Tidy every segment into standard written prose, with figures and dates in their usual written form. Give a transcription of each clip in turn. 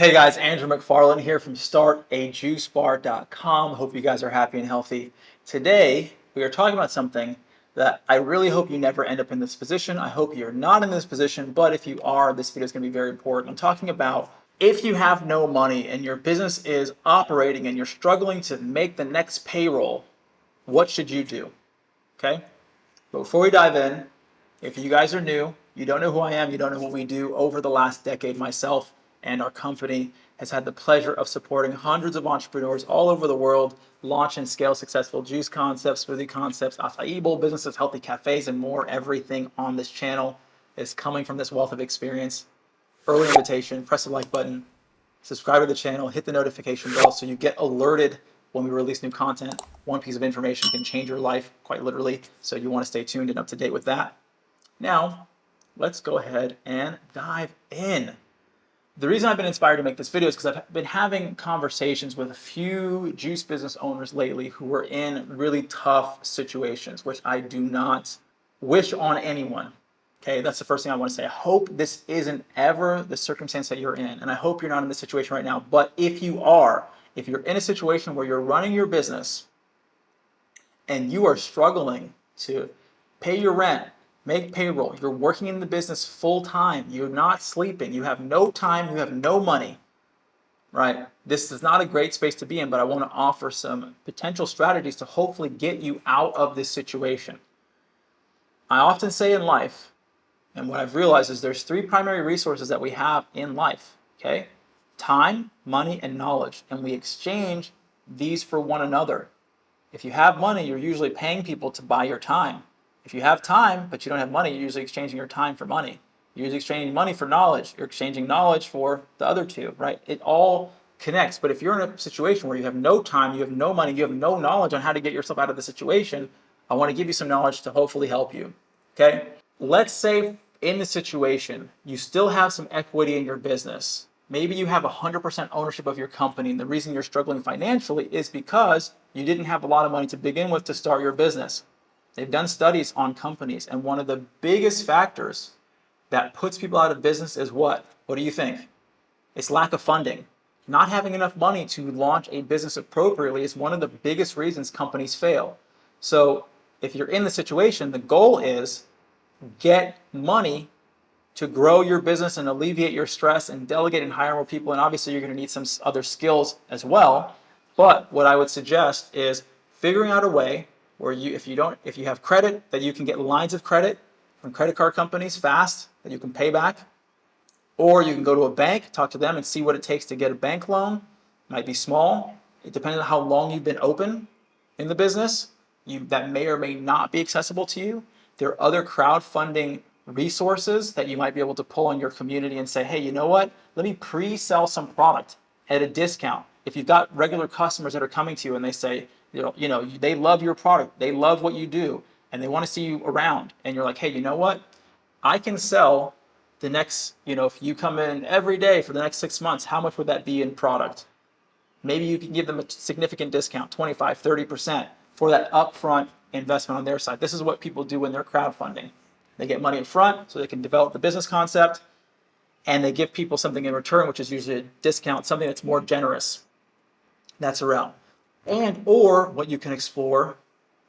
Hey guys, Andrew McFarland here from StartAJuiceBar.com. Hope you guys are happy and healthy. Today, we are talking about something that I really hope you never end up in this position. I hope you're not in this position, but if you are, this video is going to be very important. I'm talking about if you have no money and your business is operating and you're struggling to make the next payroll, what should you do? Okay? But before we dive in, if you guys are new, you don't know who I am, you don't know what we do, over the last decade, myself and our company has had the pleasure of supporting hundreds of entrepreneurs all over the world launch and scale successful juice concepts, smoothie concepts, acai bowl businesses, healthy cafes, and more. Everything on this channel is coming from this wealth of experience. Early invitation, press the like button, subscribe to the channel, hit the notification bell so you get alerted when we release new content. One piece of information can change your life, quite literally, so you want to stay tuned and up to date with that. Now, let's go ahead and dive in. The reason I've been inspired to make this video is because I've been having conversations with a few juice business owners lately who are in really tough situations, which I do not wish on anyone. Okay, that's the first thing I want to say. I hope this isn't ever the circumstance that you're in, and I hope you're not in this situation right now. But if you are, if you're in a situation where you're running your business and you are struggling to pay your rent, make payroll, you're working in the business full time, you're not sleeping, you have no time, you have no money, right? This is not a great space to be in, but I want to offer some potential strategies to hopefully get you out of this situation. I often say in life, and what I've realized is there's three primary resources that we have in life, okay? Time, money, and knowledge, and we exchange these for one another. If you have money, you're usually paying people to buy your time. If you have time, but you don't have money, you're usually exchanging your time for money. You're usually exchanging money for knowledge. You're exchanging knowledge for the other two, right? It all connects. But if you're in a situation where you have no time, you have no money, you have no knowledge on how to get yourself out of the situation, I want to give you some knowledge to hopefully help you, okay? Let's say in the situation, you still have some equity in your business. Maybe you have 100% ownership of your company, and the reason you're struggling financially is because you didn't have a lot of money to begin with to start your business. They've done studies on companies, and one of the biggest factors that puts people out of business is what? What do you think? It's lack of funding. Not having enough money to launch a business appropriately is one of the biggest reasons companies fail. So if you're in the situation, the goal is get money to grow your business and alleviate your stress and delegate and hire more people. And obviously you're going to need some other skills as well. But what I would suggest is figuring out a way where if you have credit, that you can get lines of credit from credit card companies fast that you can pay back. Or you can go to a bank, talk to them and see what it takes to get a bank loan. It might be small. It depends on how long you've been open in the business. That may or may not be accessible to you. There are other crowdfunding resources that you might be able to pull on your community and say, hey, you know what? Let me pre-sell some product at a discount. If you've got regular customers that are coming to you and they say, they love your product, they love what you do, and they want to see you around, and you're like, hey, you know what? I can sell the next, if you come in every day for the next 6 months, how much would that be in product? Maybe you can give them a significant discount, 25, 30% for that upfront investment on their side. This is what people do when they're crowdfunding. They get money in front so they can develop the business concept, and they give people something in return, which is usually a discount, something that's more generous. That's around. Or what you can explore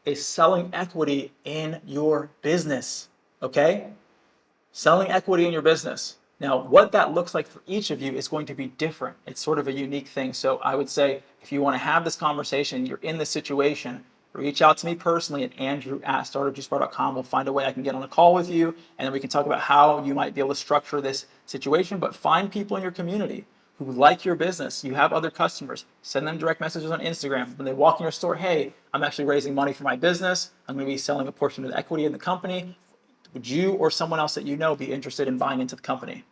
is selling equity in your business, okay? Selling equity in your business. Now, what that looks like for each of you is going to be different. It's sort of a unique thing. So I would say if you want to have this conversation, you're in this situation, reach out to me personally at Andrew@StartAJuiceBar.com. We'll find a way I can get on a call with you, and then we can talk about how you might be able to structure this situation. But find people in your community who like your business. You have other customers. Send them direct messages on Instagram. When they walk in your store, hey, I'm actually raising money for my business. I'm going to be selling a portion of the equity in the company. Would you or someone else that you know be interested in buying into the company?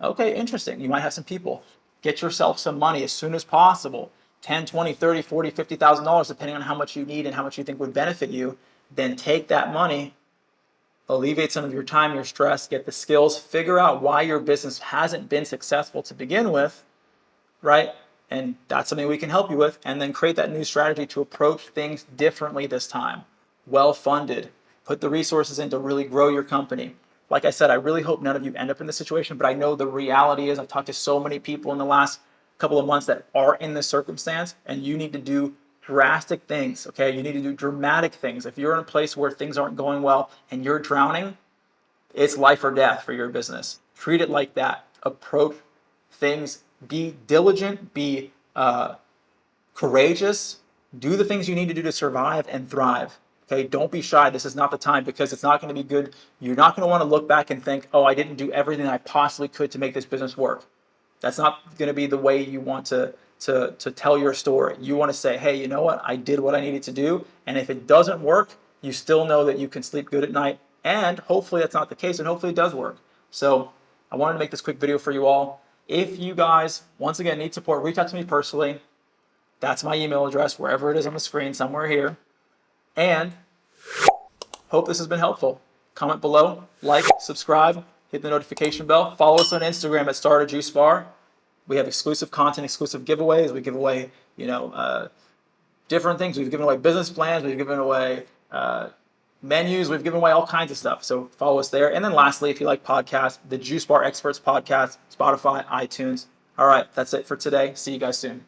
Okay, interesting. You might have some people. Get yourself some money as soon as possible. 10, 20, 30, 40, $50,000, depending on how much you need and how much you think would benefit you. Then take that money, alleviate some of your time, your stress, get the skills, figure out why your business hasn't been successful to begin with, right? And that's something we can help you with. And then create that new strategy to approach things differently this time. Well funded. Put the resources in to really grow your company. Like I said, I really hope none of you end up in this situation, but I know the reality is I've talked to so many people in the last couple of months that are in this circumstance, and you need to do drastic things, okay? You need to do dramatic things. If you're in a place where things aren't going well and you're drowning, it's life or death for your business. Treat it like that. Approach things, be diligent, be courageous, do the things you need to do to survive and thrive. Okay, don't be shy. This is not the time, because it's not going to be good. You're not going to want to look back and think, oh, I didn't do everything I possibly could to make this business work. That's not going to be the way you want to tell your story. You want to say, hey, you know what? I did what I needed to do. And if it doesn't work, you still know that you can sleep good at night. And hopefully that's not the case, and hopefully it does work. So I wanted to make this quick video for you all. If you guys, once again, need support, reach out to me personally. That's my email address, wherever it is on the screen, somewhere here. And hope this has been helpful. Comment below, like, subscribe, hit the notification bell. Follow us on Instagram at StartAJuiceBar. We have exclusive content, exclusive giveaways. We give away, different things. We've given away business plans. We've given away menus. We've given away all kinds of stuff. So follow us there. And then lastly, if you like podcasts, the Juice Bar Experts podcast, Spotify, iTunes. All right, that's it for today. See you guys soon.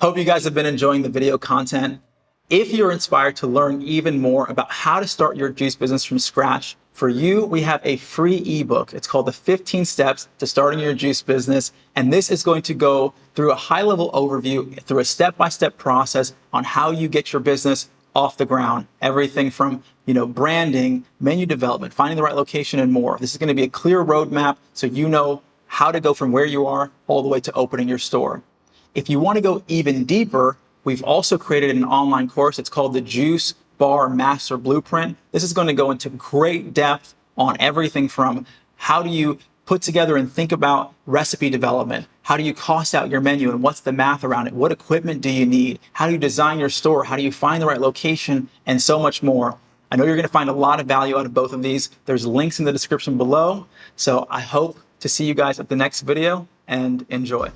Hope you guys have been enjoying the video content. If you're inspired to learn even more about how to start your juice business from scratch, for you, we have a free ebook. It's called the 15 Steps to Starting Your Juice Business. And this is going to go through a high-level overview, through a step-by-step process on how you get your business off the ground. Everything from, branding, menu development, finding the right location, and more. This is going to be a clear roadmap so you know how to go from where you are all the way to opening your store. If you want to go even deeper, we've also created an online course. It's called the Juice Bar Master Blueprint. This is going to go into great depth on everything from how do you put together and think about recipe development? How do you cost out your menu and what's the math around it? What equipment do you need? How do you design your store? How do you find the right location? And so much more. I know you're going to find a lot of value out of both of these. There's links in the description below. So I hope to see you guys at the next video, and enjoy.